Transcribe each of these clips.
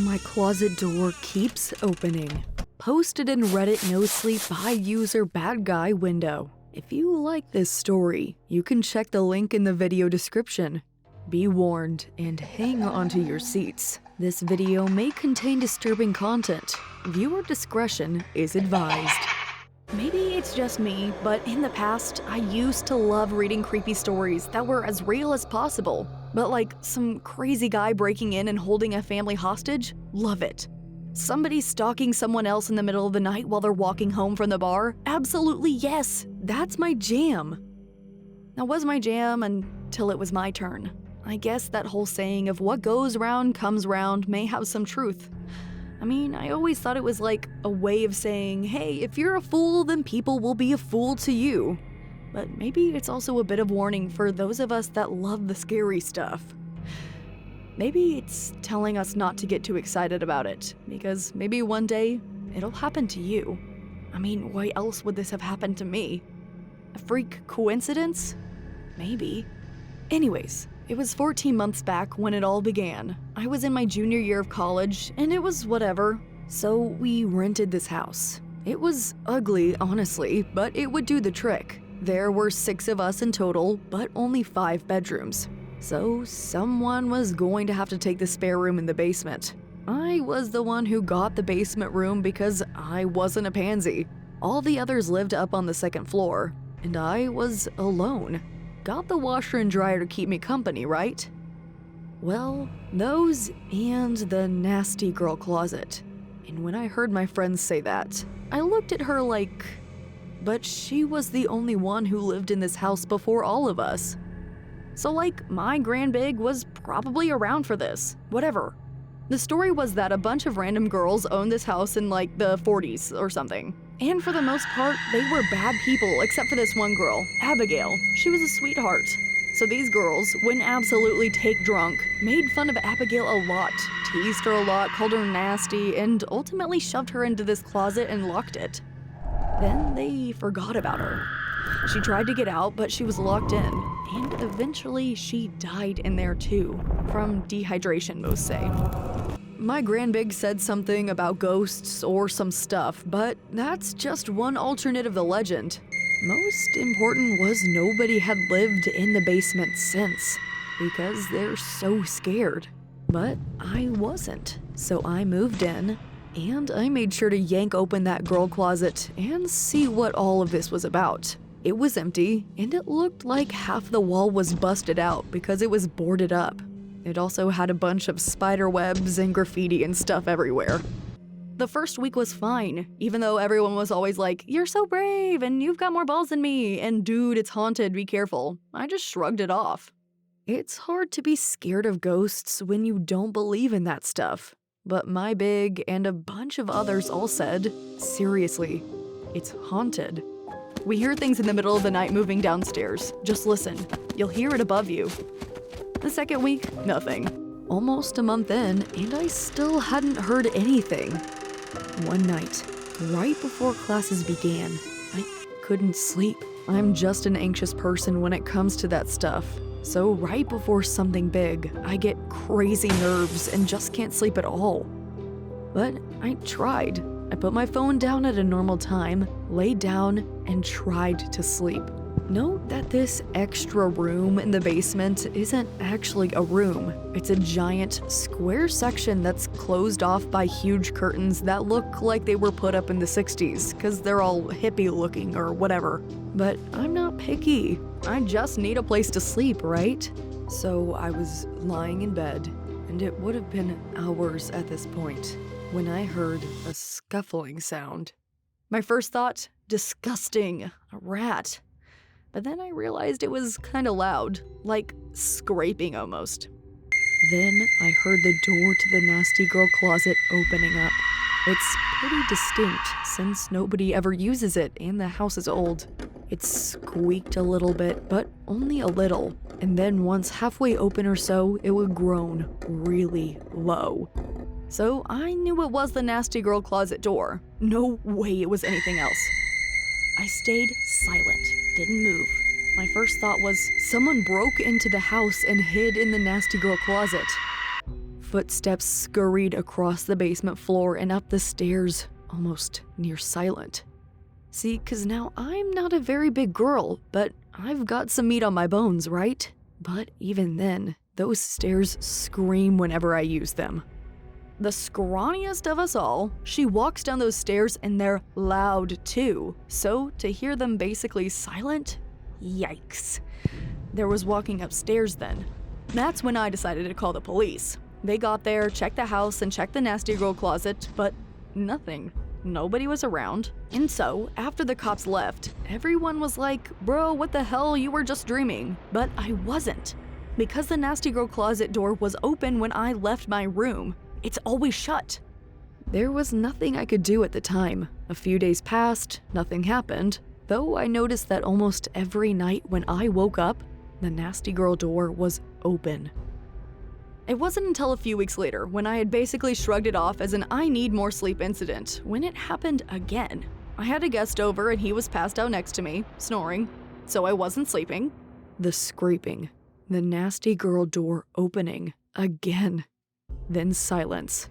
My closet door keeps opening. Posted in Reddit no sleep by user bad guy window. If you like this story, you can check the link in the video description. Be warned and hang onto your seats. This video may contain disturbing content. Viewer discretion is advised. Maybe it's just me, but in the past, I used to love reading creepy stories that were as real as possible. But like some crazy guy breaking in and holding a family hostage? Love it. Somebody stalking someone else in the middle of the night while they're walking home from the bar? Absolutely yes! That's my jam. That was my jam until it was my turn. I guess that whole saying of what goes around comes around may have some truth. I mean, I always thought it was like a way of saying, hey, if you're a fool, then people will be a fool to you. But maybe it's also a bit of warning for those of us that love the scary stuff. Maybe it's telling us not to get too excited about it, because maybe one day it'll happen to you. I mean, why else would this have happened to me? A freak coincidence? Maybe. Anyways, it was 14 months back when it all began. I was in my junior year of college, and it was whatever. So we rented this house. It was ugly, honestly, but it would do the trick. There were 6 of us in total, but only 5 bedrooms. So someone was going to have to take the spare room in the basement. I was the one who got the basement room because I wasn't a pansy. All the others lived up on the 2nd floor, and I was alone. Got the washer and dryer to keep me company, right? Well, those and the nasty girl closet. And when I heard my friends say that, I looked at her like, but she was the only one who lived in this house before all of us. So like, my grandbig was probably around for this. Whatever. The story was that a bunch of random girls owned this house in like the 40s or something. And for the most part, they were bad people except for this one girl, Abigail. She was a sweetheart. So these girls wouldn't absolutely take drunk, made fun of Abigail a lot, teased her a lot, called her nasty, and ultimately shoved her into this closet and locked it. Then they forgot about her. She tried to get out, but she was locked in, and eventually she died in there too, from dehydration, most say. My grandbig said something about ghosts or some stuff, but that's just one alternate of the legend. Most important was nobody had lived in the basement since, because they're so scared. But I wasn't, so I moved in, and I made sure to yank open that girl closet and see what all of this was about. It was empty, and it looked like half the wall was busted out because it was boarded up. It also had a bunch of spider webs and graffiti and stuff everywhere. The first week was fine, even though everyone was always like, you're so brave, and you've got more balls than me, and dude, it's haunted, be careful. I just shrugged it off. It's hard to be scared of ghosts when you don't believe in that stuff. But my big and a bunch of others all said, seriously, it's haunted. We hear things in the middle of the night moving downstairs. Just listen. You'll hear it above you. The second week, nothing. Almost a month in, and I still hadn't heard anything. One night, right before classes began, I couldn't sleep. I'm just an anxious person when it comes to that stuff. So right before something big, I get crazy nerves and just can't sleep at all. But I tried. I put my phone down at a normal time, laid down, and tried to sleep. Note that this extra room in the basement isn't actually a room. It's a giant square section that's closed off by huge curtains that look like they were put up in the 60s, because they're all hippie looking or whatever. But I'm not picky. I just need a place to sleep, right? So I was lying in bed, and it would have been hours at this point when I heard a scuffling sound. My first thought, disgusting, a rat. But then I realized it was kinda loud, like scraping almost. Then I heard the door to the nasty girl closet opening up. It's pretty distinct since nobody ever uses it and the house is old. It squeaked a little bit, but only a little. And then once halfway open or so, it would groan really low. So I knew it was the nasty girl closet door. No way it was anything else. I stayed silent, didn't move. My first thought was, someone broke into the house and hid in the nasty girl closet. footsteps scurried across the basement floor and up the stairs, almost near silent. See, 'cause now I'm not a very big girl, but I've got some meat on my bones, right? But even then, those stairs scream whenever I use them. The scrawniest of us all, she walks down those stairs and they're loud too. So to hear them basically silent, yikes. There was walking upstairs then. That's when I decided to call the police. They got there, checked the house, and checked the nasty girl closet, but nothing. Nobody was around. And so, after the cops left, everyone was like, bro, what the hell, you were just dreaming. But I wasn't. Because the nasty girl closet door was open when I left my room. It's always shut. There was nothing I could do at the time. A few days passed, nothing happened, though I noticed that almost every night when I woke up, the nasty girl door was open. It wasn't until a few weeks later, when I had basically shrugged it off as an I need more sleep incident, when it happened again. I had a guest over and he was passed out next to me, snoring, so I wasn't sleeping. The scraping, the nasty girl door opening, again. Then silence.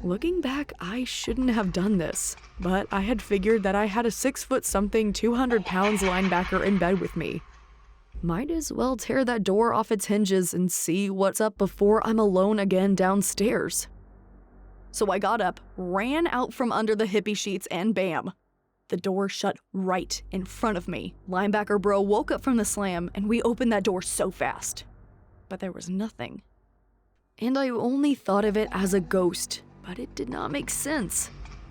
Looking back, I shouldn't have done this, but I had figured that I had a 6-foot-something, 200-pound linebacker in bed with me. Might as well tear that door off its hinges and see what's up before I'm alone again downstairs. So I got up, ran out from under the hippie sheets, and bam! The door shut right in front of me. Linebacker bro woke up from the slam, and we opened that door so fast. But there was nothing. And I only thought of it as a ghost, but it did not make sense.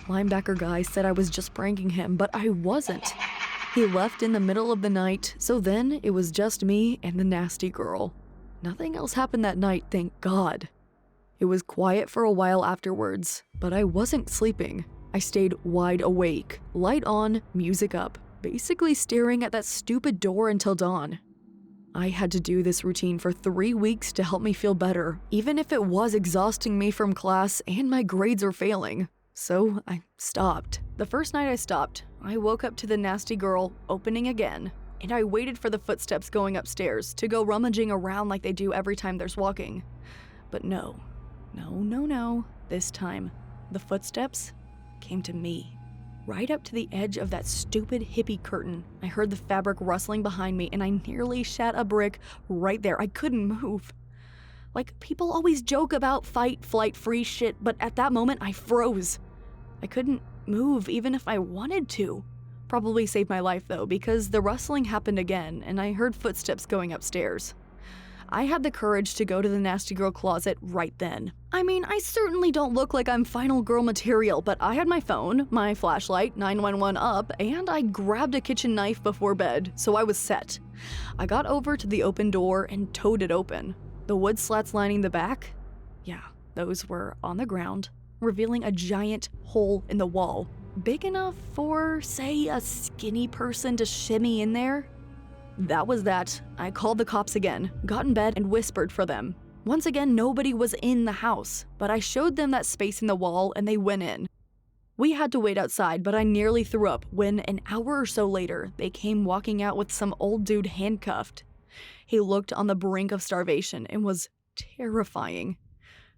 Linebacker guy said I was just pranking him, but I wasn't. He left in the middle of the night, so then it was just me and the nasty girl. Nothing else happened that night, thank God. It was quiet for a while afterwards, but I wasn't sleeping. I stayed wide awake, light on, music up, basically staring at that stupid door until dawn. I had to do this routine for 3 weeks to help me feel better, even if it was exhausting me from class and my grades are failing. So I stopped. The first night I stopped, I woke up to the nasty girl opening again, and I waited for the footsteps going upstairs to go rummaging around like they do every time there's walking. But no. This time, the footsteps came to me. Right up to the edge of that stupid hippie curtain, I heard the fabric rustling behind me and I nearly shat a brick right there. I couldn't move. Like, people always joke about fight, flight, freeze shit, but at that moment I froze. I couldn't move even if I wanted to. Probably saved my life though, because the rustling happened again and I heard footsteps going upstairs. I had the courage to go to the nasty girl closet right then. I mean, I certainly don't look like I'm final girl material, but I had my phone, my flashlight, 911 up, and I grabbed a kitchen knife before bed, so I was set. I got over to the open door and towed it open. The wood slats lining the back? Yeah, those were on the ground, revealing a giant hole in the wall. Big enough for, say, a skinny person to shimmy in there? That was that. I called the cops again, got in bed, and whispered for them. Once again, nobody was in the house, but I showed them that space in the wall and they went in. We had to wait outside, but I nearly threw up when, an hour or so later, they came walking out with some old dude handcuffed. He looked on the brink of starvation and was terrifying.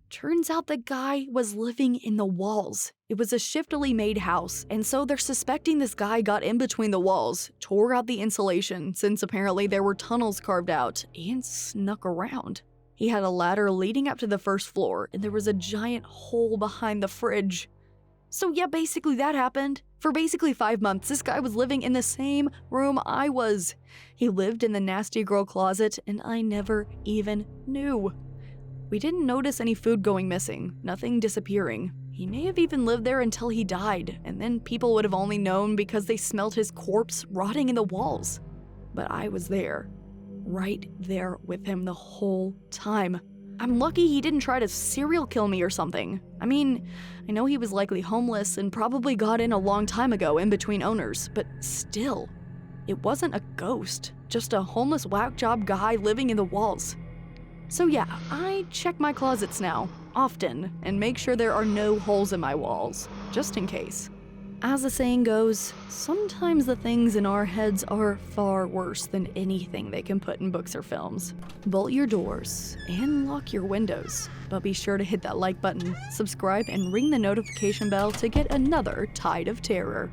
Turns out the guy was living in the walls. It was a shiftily made house, and so they're suspecting this guy got in between the walls, tore out the insulation since apparently there were tunnels carved out, and snuck around. He had a ladder leading up to the first floor, and there was a giant hole behind the fridge. So yeah, basically that happened. For basically 5 months, this guy was living in the same room I was. He lived in the nasty girl closet, and I never even knew. We didn't notice any food going missing, nothing disappearing. He may have even lived there until he died, and then people would have only known because they smelled his corpse rotting in the walls. But I was there, right there with him the whole time. I'm lucky he didn't try to serial kill me or something. I mean, I know he was likely homeless and probably got in a long time ago in between owners, but still, it wasn't a ghost, just a homeless whack job guy living in the walls. So yeah, I check my closets now, often, and make sure there are no holes in my walls, just in case. As the saying goes, sometimes the things in our heads are far worse than anything they can put in books or films. Bolt your doors and lock your windows, but be sure to hit that like button, subscribe, and ring the notification bell to get another Tide of Terror.